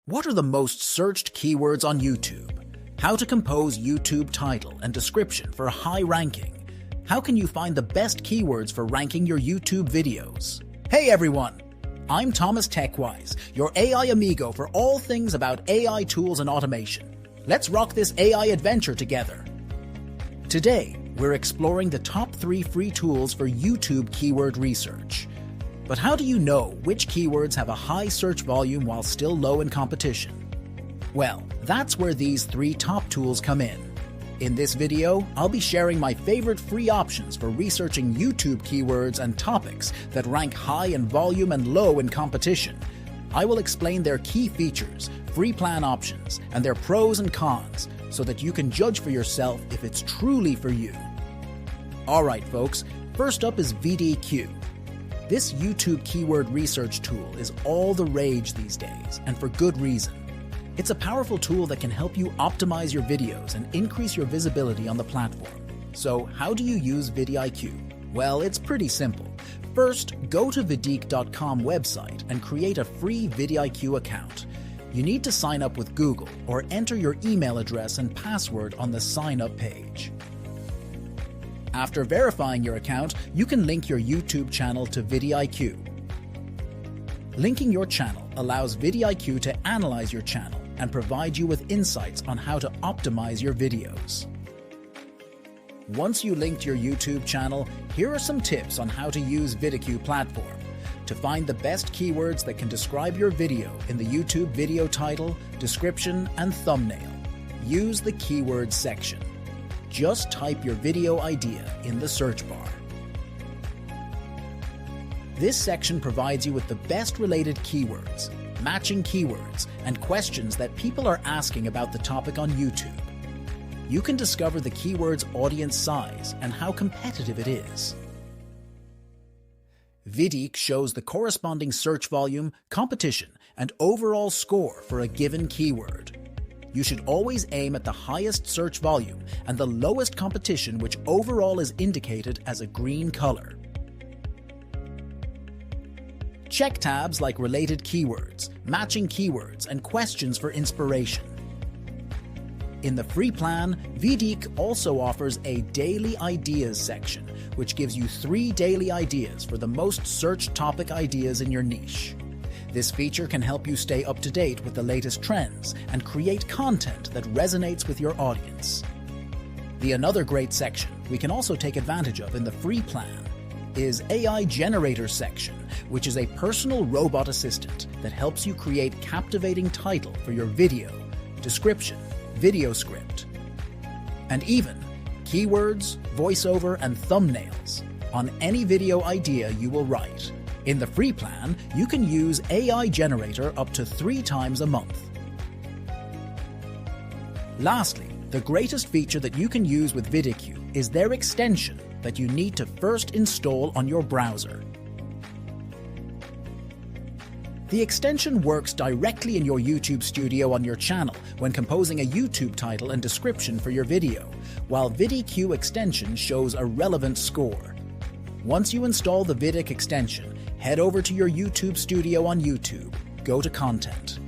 What are the most searched keywords on YouTube? How to compose YouTube title and description for high ranking? How can you find the best keywords for ranking your YouTube videos? Hey everyone! I'm Thomas TechWise, your AI amigo for all things about AI tools and automation. Let's rock this AI adventure together. Today, we're exploring the top 3 free tools for YouTube keyword research. But how do you know which keywords have a high search volume while still low in competition? Well, that's where these 3 top tools come in. In this video, I'll be sharing my favorite free options for researching YouTube keywords and topics that rank high in volume and low in competition. I will explain their key features, free plan options, and their pros and cons so that you can judge for yourself if it's truly for you. Alright folks, first up is vidIQ. This YouTube keyword research tool is all the rage these days, and for good reason. It's a powerful tool that can help you optimize your videos and increase your visibility on the platform. So how do you use vidIQ? Well, it's pretty simple. First, go to vidIQ.com website and create a free vidIQ account. You need to sign up with Google or enter your email address and password on the sign up page. After verifying your account, you can link your YouTube channel to vidIQ. Linking your channel allows vidIQ to analyze your channel and provide you with insights on how to optimize your videos. Once you linked your YouTube channel, here are some tips on how to use vidIQ platform. To find the best keywords that can describe your video in the YouTube video title, description, and thumbnail, use the keywords section. Just type your video idea in the search bar. This section provides you with the best related keywords, matching keywords, and questions that people are asking about the topic on YouTube. You can discover the keyword's audience size and how competitive it is. vidIQ shows the corresponding search volume, competition, and overall score for a given keyword. You should always aim at the highest search volume and the lowest competition, which overall is indicated as a green color. Check tabs like related keywords, matching keywords, and questions for inspiration. In the free plan, vidIQ also offers a daily ideas section, which gives you 3 daily ideas for the most searched topic ideas in your niche. This feature can help you stay up to date with the latest trends and create content that resonates with your audience. Another great section we can also take advantage of in the free plan is AI Generator section, which is a personal robot assistant that helps you create captivating title for your video, description, video script, and even keywords, voiceover, and thumbnails on any video idea you will write. In the free plan, you can use AI Generator up to 3 times a month. Lastly, the greatest feature that you can use with vidIQ is their extension that you need to first install on your browser. The extension works directly in your YouTube studio on your channel when composing a YouTube title and description for your video, while vidIQ extension shows a relevant score. Once you install the vidIQ extension, head over to your YouTube studio on YouTube, go to Content.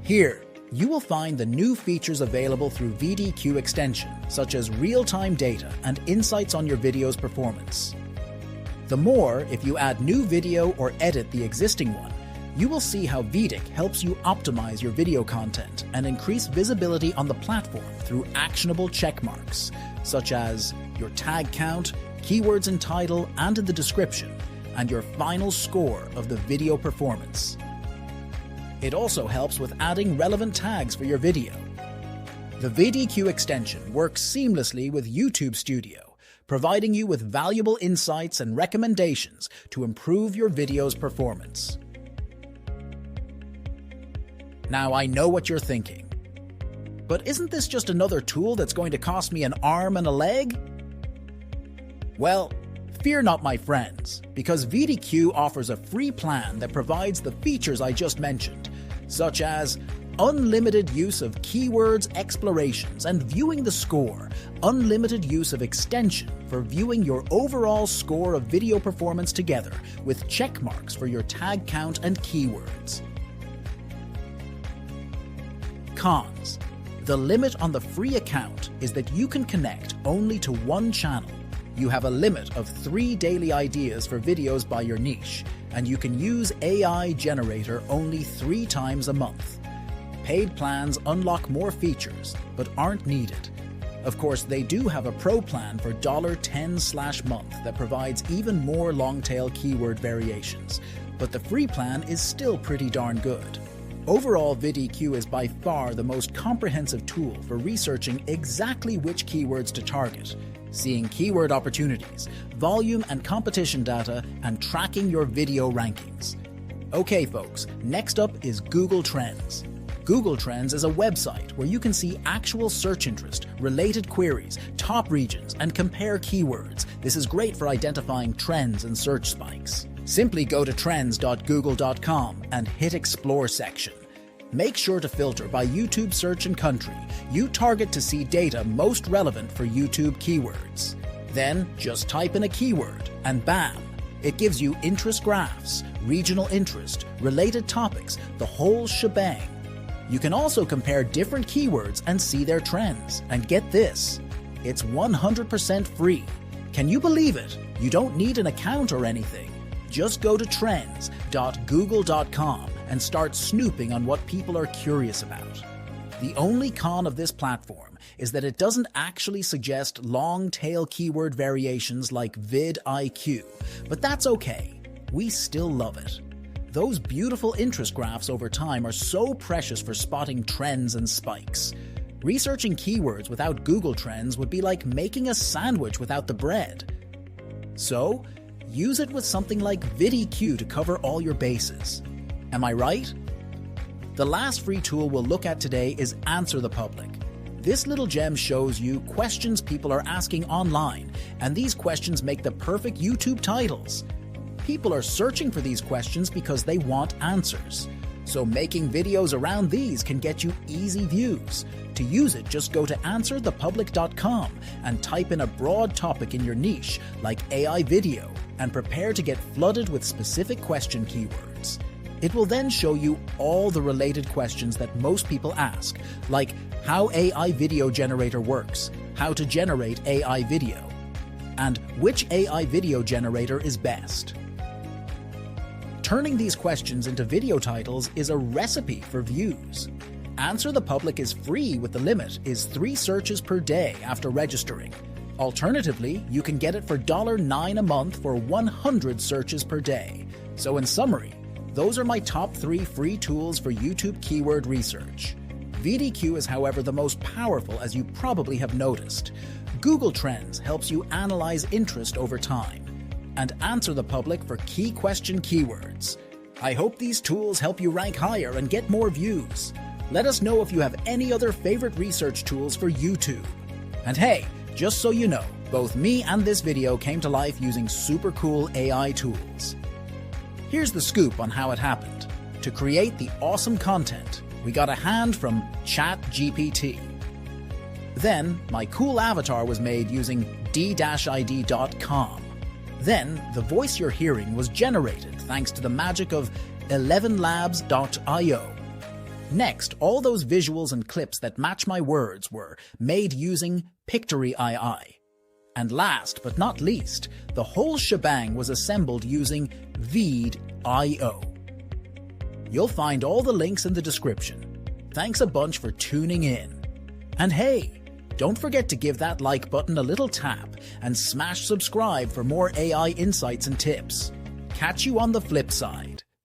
Here, you will find the new features available through vidIQ extension, such as real-time data and insights on your video's performance. The more, if you add new video or edit the existing one, you will see how vidIQ helps you optimize your video content and increase visibility on the platform through actionable checkmarks, such as your tag count, keywords in title and in the description, and your final score of the video performance. It also helps with adding relevant tags for your video. The vidIQ extension works seamlessly with YouTube Studio, providing you with valuable insights and recommendations to improve your video's performance. Now I know what you're thinking. But isn't this just another tool that's going to cost me an arm and a leg? Well, fear not my friends, because vidIQ offers a free plan that provides the features I just mentioned, such as Unlimited use of keywords, explorations, and viewing the score. Unlimited use of extension for viewing your overall score of video performance together with check marks for your tag count and keywords. Cons. The limit on the free account is that you can connect only to one channel. You have a limit of 3 daily ideas for videos by your niche, and you can use AI generator only 3 times a month. Paid plans unlock more features, but aren't needed. Of course, they do have a pro plan for $10/month that provides even more long-tail keyword variations, but the free plan is still pretty darn good. Overall, vidIQ is by far the most comprehensive tool for researching exactly which keywords to target, seeing keyword opportunities, volume and competition data, and tracking your video rankings. Okay folks, next up is Google Trends. Google Trends is a website where you can see actual search interest, related queries, top regions, and compare keywords. This is great for identifying trends and search spikes. Simply go to trends.google.com and hit Explore section. Make sure to filter by YouTube search and country. You target to see data most relevant for YouTube keywords. Then just type in a keyword and bam! It gives you interest graphs, regional interest, related topics, the whole shebang. You can also compare different keywords and see their trends. And get this, it's 100% free. Can you believe it? You don't need an account or anything. Just go to trends.google.com and start snooping on what people are curious about. The only con of this platform is that it doesn't actually suggest long-tail keyword variations like vidIQ, but that's okay. We still love it. Those beautiful interest graphs over time are so precious for spotting trends and spikes. Researching keywords without Google Trends would be like making a sandwich without the bread. So, use it with something like vidIQ to cover all your bases. Am I right? The last free tool we'll look at today is Answerthepublic. This little gem shows you questions people are asking online, and these questions make the perfect YouTube titles. People are searching for these questions because they want answers. So making videos around these can get you easy views. To use it, just go to answerthepublic.com and type in a broad topic in your niche, like AI video, and prepare to get flooded with specific question keywords. It will then show you all the related questions that most people ask, like how AI video generator works, how to generate AI video, and which AI video generator is best. Turning these questions into video titles is a recipe for views. Answerthepublic is free with the limit is 3 searches per day after registering. Alternatively, you can get it for $9 a month for 100 searches per day. So in summary, those are my top 3 free tools for YouTube keyword research. vidIQ is, however, the most powerful, as you probably have noticed. Google Trends helps you analyze interest over time, and Answerthepublic for key question keywords. I hope these tools help you rank higher and get more views. Let us know if you have any other favorite research tools for YouTube. And hey, just so you know, both me and this video came to life using super cool AI tools. Here's the scoop on how it happened. To create the awesome content, we got a hand from ChatGPT. Then, my cool avatar was made using d-id.com. Then, the voice you're hearing was generated thanks to the magic of 11labs.io. Next, all those visuals and clips that match my words were made using Pictory.io. And last but not least, the whole shebang was assembled using vidIQ. You'll find all the links in the description. Thanks a bunch for tuning in. And hey, don't forget to give that like button a little tap and smash subscribe for more AI insights and tips. Catch you on the flip side.